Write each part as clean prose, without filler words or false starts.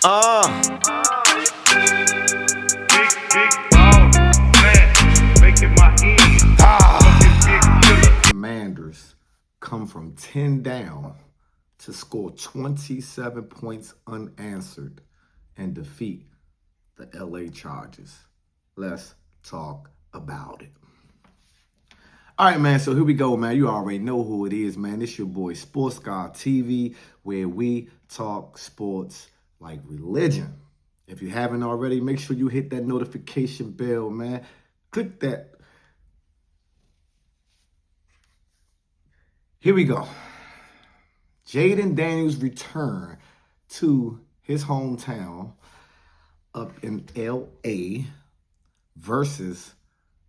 Uh, Commanders come from 10 down to score 27 points unanswered and defeat the LA Chargers. Let's talk about it. All right, man. So here we go, man. You already know who it is, man. It's your boy Sports Guy TV, where we talk sports like religion. If you haven't already, make sure you hit that notification bell, man. Click that. Here we go. Jaden Daniels' return to his hometown up in LA versus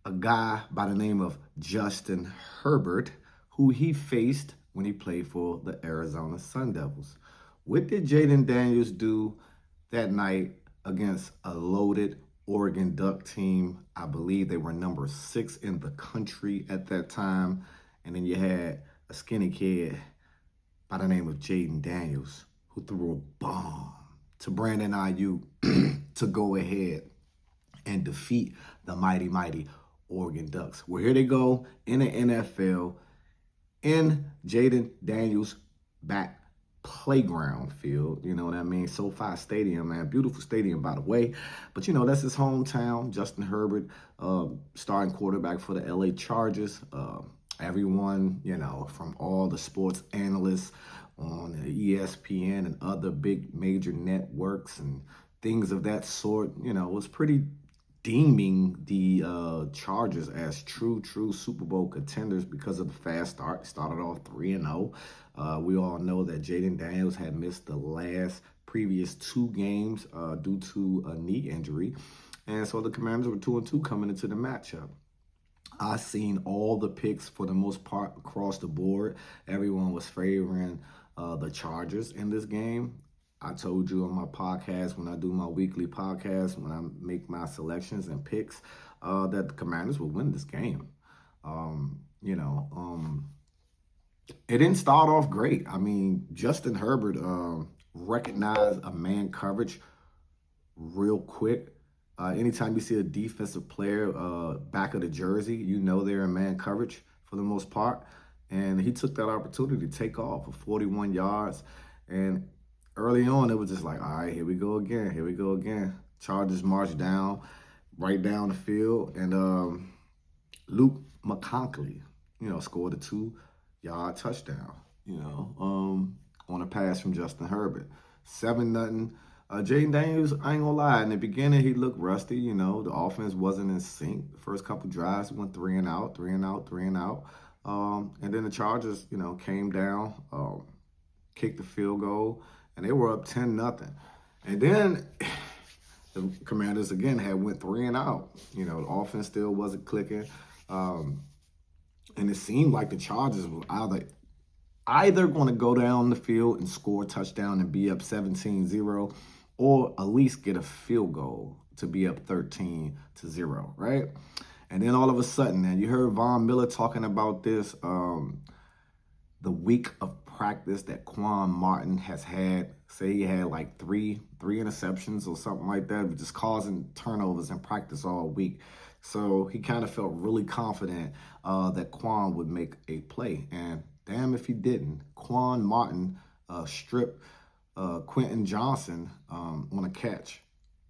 a guy by the name of Justin Herbert, who he faced when he played for the Arizona Sun Devils. What did Jaden Daniels do that night against a loaded Oregon Duck team? I believe they were number 6 in the country at that time. And then you had a skinny kid by the name of Jaden Daniels who threw a bomb to Brandon Ayuk to go ahead and defeat the mighty Oregon Ducks. Well, here they go in the NFL in Jaden Daniels' back playground field. You know what I mean? SoFi Stadium, man. Beautiful stadium, by the way. But, that's his hometown. Justin Herbert, starting quarterback for the LA Chargers. Everyone, from all the sports analysts on ESPN and other big major networks and things of that sort, was pretty deeming the Chargers as true Super Bowl contenders because of the fast start. Started off 3-0. We all know that Jaden Daniels had missed the previous 2 games due to a knee injury. And so the Commanders were 2-2 coming into the matchup. I seen all the picks for the most part across the board. Everyone was favoring the Chargers in this game. I told you on my podcast, when I do my weekly podcast, when I make my selections and picks, that the Commanders will win this game. It didn't start off great. I mean, Justin Herbert recognized a man coverage real quick. Anytime you see a defensive player back of the jersey, they're in man coverage for the most part. And he took that opportunity to take off for 41 yards. And early on, it was just like, all right, here we go again. Chargers marched right down the field. And Luke McConkley, scored a 2-yard touchdown, on a pass from Justin Herbert. 7-0. Jaden Daniels, I ain't gonna lie, in the beginning he looked rusty. The offense wasn't in sync. The first couple drives went 3 and out. And then the Chargers, came down, kicked the field goal, and they were up 10-0. And then the Commanders again had went 3 and out. The offense still wasn't clicking. And it seemed like the Chargers were either going to go down the field and score a touchdown and be up 17-0, or at least get a field goal to be up 13-0, right? And then all of a sudden, and you heard Von Miller talking about this, the week of practice that Quan Martin has had. Say he had like three interceptions or something like that, just causing turnovers in practice all week. So he kind of felt really confident that Quan would make a play. And damn if he didn't. Quan Martin stripped Quentin Johnson on a catch.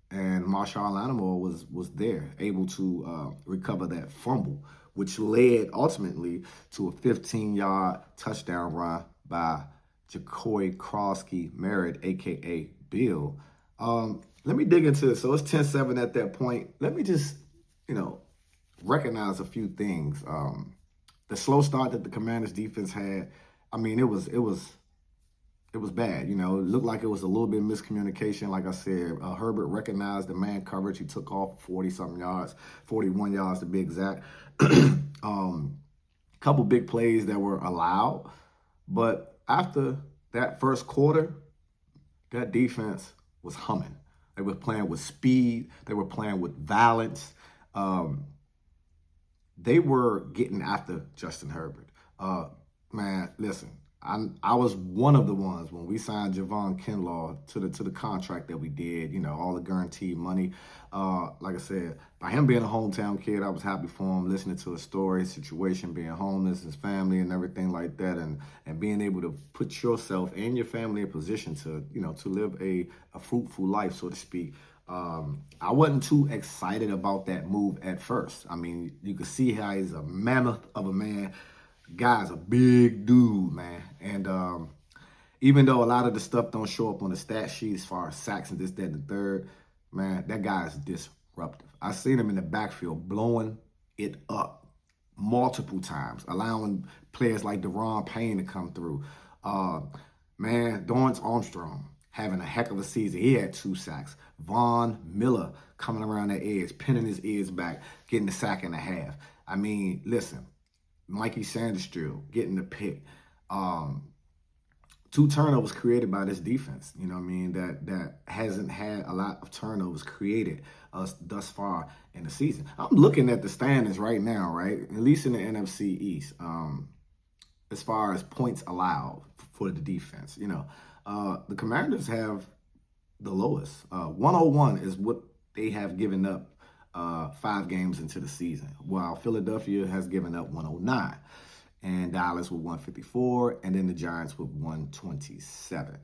And Marshall Lattimore was there, able to recover that fumble, which led ultimately to a 15-yard touchdown run by Jacoy Krosky-Merritt, a.k.a. Bill. Let me dig into this. So it's 10-7 at that point. Let me just, recognize a few things. The slow start that the Commanders defense had, I mean, it was bad. It looked like it was a little bit of miscommunication. Like I said, Herbert recognized the man coverage. He took off 40-something yards, 41 yards to be exact. Couple big plays that were allowed. But after that first quarter, that defense was humming. They were playing with speed. They were playing with violence. They were getting after Justin Herbert. Man, listen, I was one of the ones when we signed Javon Kinlaw to the contract that we did. You know, all the guaranteed money. Like I said, by him being a hometown kid, I was happy for him. Listening to his story, his situation, being homeless, his family, and everything like that, and being able to put yourself and your family in position to to live a fruitful life, so to speak. I wasn't too excited about that move at first. I mean, you could see how he's a mammoth of a man. Guy's a big dude, man. And even though a lot of the stuff don't show up on the stat sheet as far as sacks and this, that, and the third, man, that guy is disruptive. I seen him in the backfield blowing it up multiple times, allowing players like Deron Payne to come through. Uh, Man, Dorrance Armstrong having a heck of a season. He had 2 sacks. Von Miller coming around that edge, pinning his ears back, getting a sack and a half. I mean, listen, Mikey Sanders getting the pick. 2 turnovers created by this defense. You know what I mean? That hasn't had a lot of turnovers created thus far in the season. I'm looking at the standings right now, right? At least in the NFC East. As far as points allowed for the defense, the Commanders have the lowest. 101 is what they have given up 5 games into the season, while Philadelphia has given up 109, and Dallas with 154, and then the Giants with 127.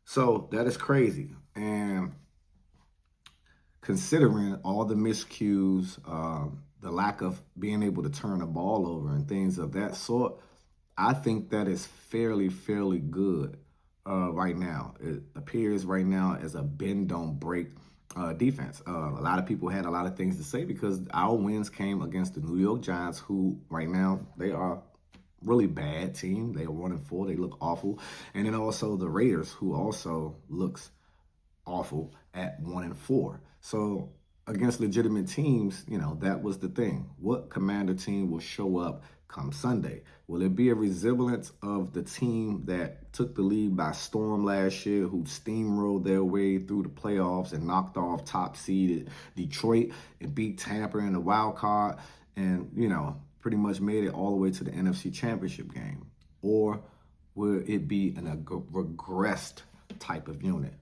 So that is crazy. And considering all the miscues, the lack of being able to turn the ball over and things of that sort, I think that is fairly good right now. It appears right now as a bend don't break defense. A lot of people had a lot of things to say because our wins came against the New York Giants, who right now they are really bad team. They are 1-4. They look awful, and then also the Raiders, who also looks awful at 1-4. So against legitimate teams, that was the thing. What Commander team will show up come Sunday? Will it be a resemblance of the team that took the lead by storm last year, who steamrolled their way through the playoffs and knocked off top-seeded Detroit and beat Tampa in the wild card and, pretty much made it all the way to the NFC Championship game? Or will it be a regressed type of unit?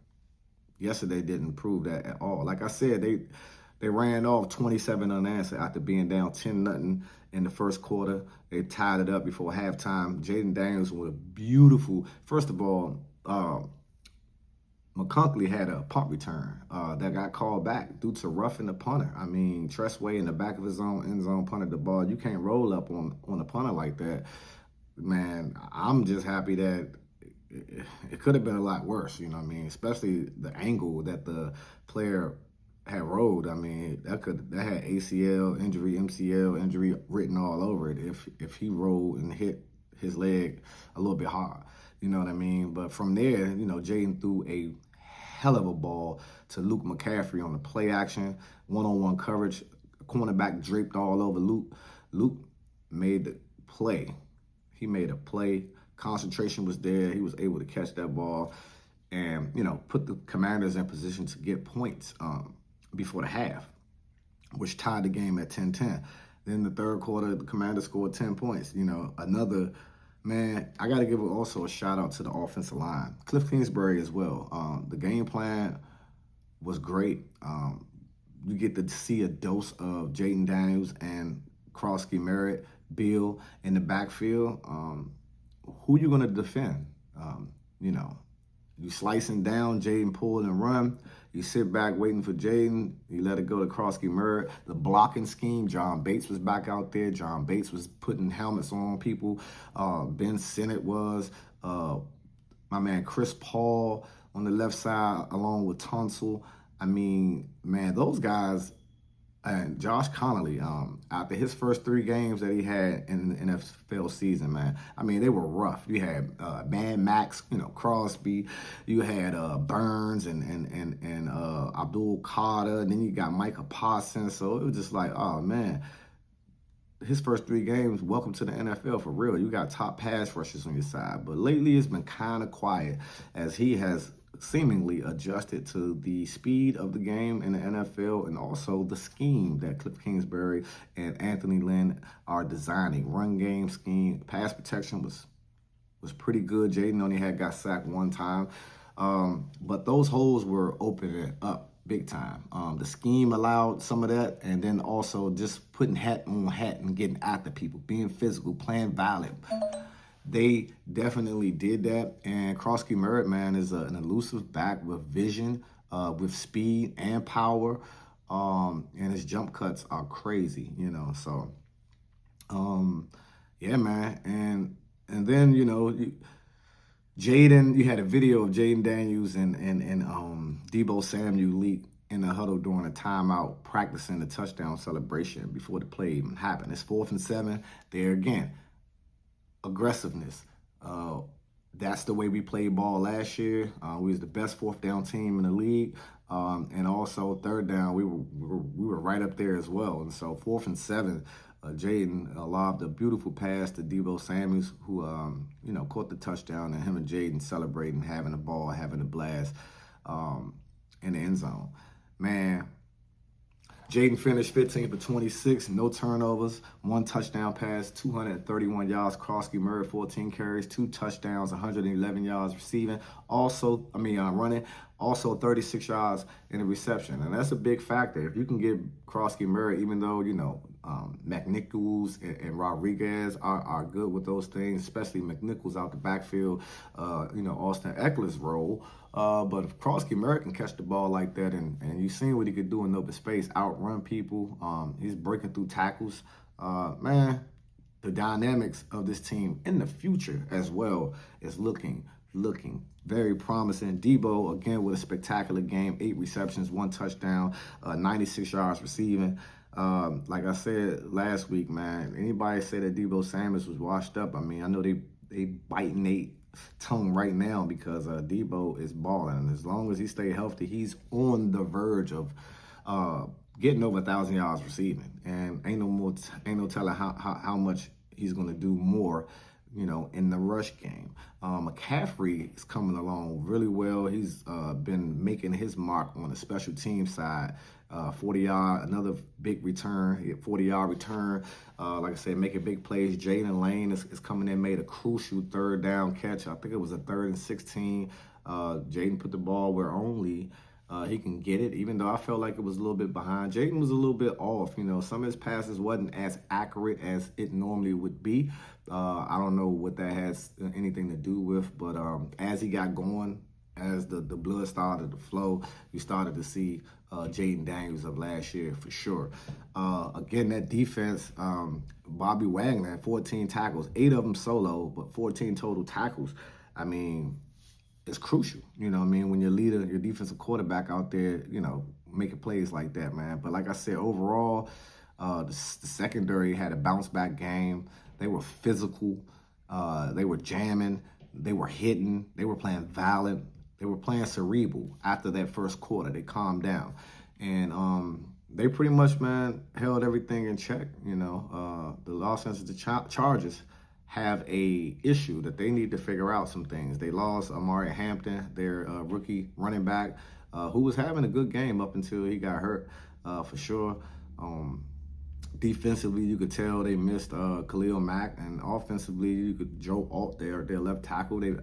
Yesterday didn't prove that at all. Like I said, they ran off 27 unanswered after being down 10-0 in the first quarter. They tied it up before halftime. Jaden Daniels with a beautiful, first of all, McCunkley had a punt return that got called back due to roughing the punter. I mean, Tressway in the back of his own end zone punted the ball. You can't roll up on a punter like that. Man, I'm just happy that it could have been a lot worse, especially the angle that the player had rolled. I mean, that had ACL injury, MCL injury written all over it if he rolled and hit his leg a little bit hard. You know what I mean? But from there, Jaden threw a hell of a ball to Luke McCaffrey on the play action, one-on-one coverage, cornerback draped all over Luke. Luke made the play. He made a play. Concentration was there. He was able to catch that ball and, put the Commanders in position to get points before the half, which tied the game at 10-10. Then the third quarter, the Commanders scored 10 points. Another, man, I got to give also a shout out to the offensive line. Cliff Kingsbury as well. The game plan was great. You get to see a dose of Jaden Daniels and Krosky Merritt, Bill in the backfield. Who you going to defend? You slicing down, Jaden pull and run. You sit back waiting for Jaden. You let it go to Krosky Merritt. The blocking scheme, John Bates was back out there. John Bates was putting helmets on people. Ben Sinnott was. My man Chris Paul on the left side along with Tunsil. I mean, man, those guys. And Josh Connolly, after his first 3 games that he had in the NFL season, man, I mean, they were rough. You had Mad Max, Crosby. You had Burns and Abdul Carter. And then you got Micah Parsons. So it was just like, oh, man, his first 3 games, welcome to the NFL for real. You got top pass rushers on your side. But lately it's been kind of quiet as he has seemingly adjusted to the speed of the game in the NFL and also the scheme that Cliff Kingsbury and Anthony Lynn are designing. Run game scheme, pass protection was was pretty good. Jaden only got sacked one time. But those holes were opening up big time. The scheme allowed some of that, and then also just putting hat on hat and getting after people, being physical, playing violent. They definitely did that. And Krosky Merritt, man, is an elusive back with vision, with speed and power. And his jump cuts are crazy, you know. So, yeah, man. And then, you know, Jaden, you had a video of Jaden Daniels and Debo Samuel leak in the huddle during a timeout practicing the touchdown celebration before the play even happened. It's 4th and 7. There again, aggressiveness. That's the way we played ball last year. We was the best 4th down team in the league, and also 3rd down we were right up there as well. And so 4th and 7, Jaden lobbed a beautiful pass to Debo Samuels, who you know, caught the touchdown, and him and Jaden celebrating, having the ball, having a blast in the end zone. Man, Jaden finished 15 for 26, no turnovers, 1 touchdown pass, 231 yards. Krosky Merritt, 14 carries, 2 touchdowns, 111 yards receiving. Running. Also 36 yards in the reception. And that's a big factor. If you can get Krosky Merritt, even though, you know, McNichols and Rodriguez are good with those things, especially McNichols out the backfield, you know, Austin Eckler's role. But if Krosky Merritt can catch the ball like that, and you've seen what he could do in open space, outrun people, he's breaking through tackles, man, the dynamics of this team in the future as well is looking very promising. Debo, again, with a spectacular game, 8 receptions, 1 touchdown, 96 yards receiving. Like I said last week, man, anybody say that Debo Samuels was washed up, I mean, I know they biting their tongue right now because Debo is balling. And as long as he stay healthy, he's on the verge of getting over 1,000 yards receiving. And ain't no telling how much he's going to do more, you know, in the rush game. McCaffrey is coming along really well. He's been making his mark on the special team side. 40-yard, another big return, 40-yard return. Like I said, making big plays. Jaden Lane is coming in, made a crucial 3rd down catch. I think it was a 3rd and 16. Jaden put the ball where only he can get it, even though I felt like it was a little bit behind. Jaden was a little bit off. You know, some of his passes wasn't as accurate as it normally would be. I don't know what that has anything to do with, but as he got going, as the blood started to flow, you started to see Jaden Daniels of last year for sure. Again, that defense, Bobby Wagner had 14 tackles, 8 of them solo, but 14 total tackles. I mean, it's crucial, you know what I mean, when your leader, your defensive quarterback out there, you know, making plays like that, man. But like I said, overall, the secondary had a bounce-back game. They were physical. They were jamming. They were hitting. They were playing violent. They were playing cerebral after that first quarter. They calmed down. And they pretty much, man, held everything in check, you know. The Los Angeles Chargers have a issue that they need to figure out some things. They lost Amari Hampton, their rookie running back, who was having a good game up until he got hurt, for sure. Defensively, you could tell they missed Khalil Mack, and offensively, you could Joe Alt, their left tackle. They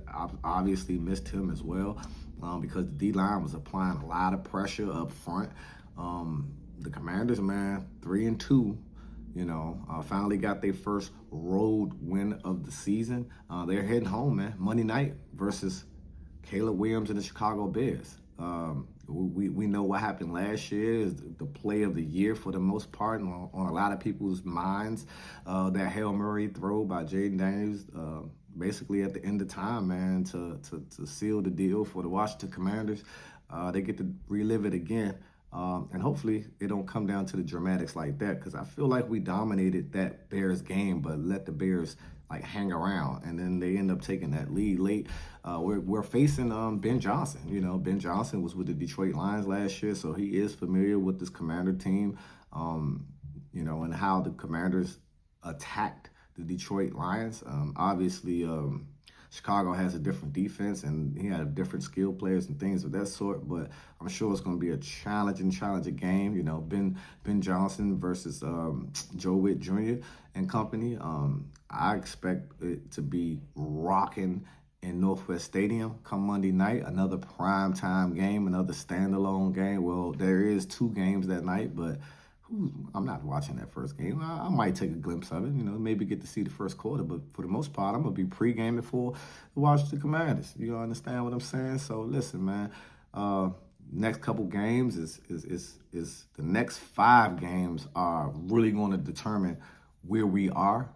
obviously missed him as well because the D-line was applying a lot of pressure up front. The Commanders, man, 3-2. You know, finally got their first road win of the season. They're heading home, man. Monday night versus Caleb Williams and the Chicago Bears. We know what happened last year is the play of the year for the most part on a lot of people's minds. That Hail Mary throw by Jaden Daniels, basically at the end of time, man, to seal the deal for the Washington Commanders. They get to relive it again. And hopefully it don't come down to the dramatics like that, because I feel like we dominated that Bears game, but let the Bears like hang around, and then they end up taking that lead late. We're facing Ben Johnson. You know, Ben Johnson was with the Detroit Lions last year, so he is familiar with this Commander team, you know, and how the Commanders attacked the Detroit Lions. Obviously, Chicago has a different defense, and he had different skill players and things of that sort. But I'm sure it's going to be a challenging game. You know, Ben Johnson versus Joe Witt Jr. and company. I expect it to be rocking in Northwest Stadium come Monday night. Another primetime game, another standalone game. Well, there is 2 games that night, but I'm not watching that first game. I might take a glimpse of it, you know, maybe get to see the first quarter, but for the most part, I'm going to be pre-gaming for the Washington Commanders. You understand what I'm saying? So listen, man, next couple games is the next 5 games are really going to determine where we are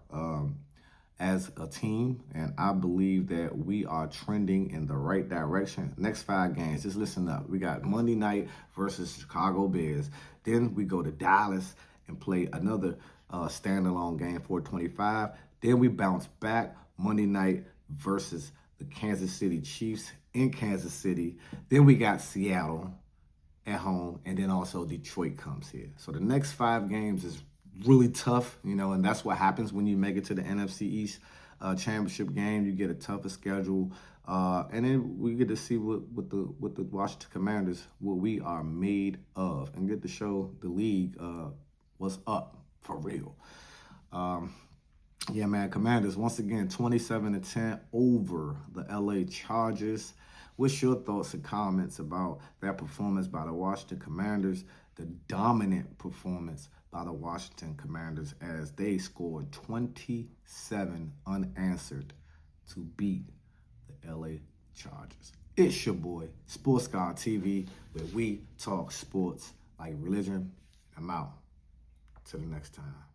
as a team, and I believe that we are trending in the right direction. Next 5 games, just listen up. We got Monday night versus Chicago Bears. Then we go to Dallas and play another standalone game, 425. Then we bounce back Monday night versus the Kansas City Chiefs in Kansas City. Then we got Seattle at home, and then also Detroit comes here. So the next 5 games is really tough, you know, and that's what happens when you make it to the NFC East championship game. You get a tougher schedule, and then we get to see what the Washington Commanders, what we are made of, and get to show the league what's up for real. Yeah, man, Commanders once again 27-10 over the LA Chargers. What's your thoughts and comments about that performance by the Washington Commanders, the dominant performance by the Washington Commanders as they scored 27 unanswered to beat the LA Chargers? It's your boy, Sports God TV, where we talk sports like religion. I'm out. Till the next time.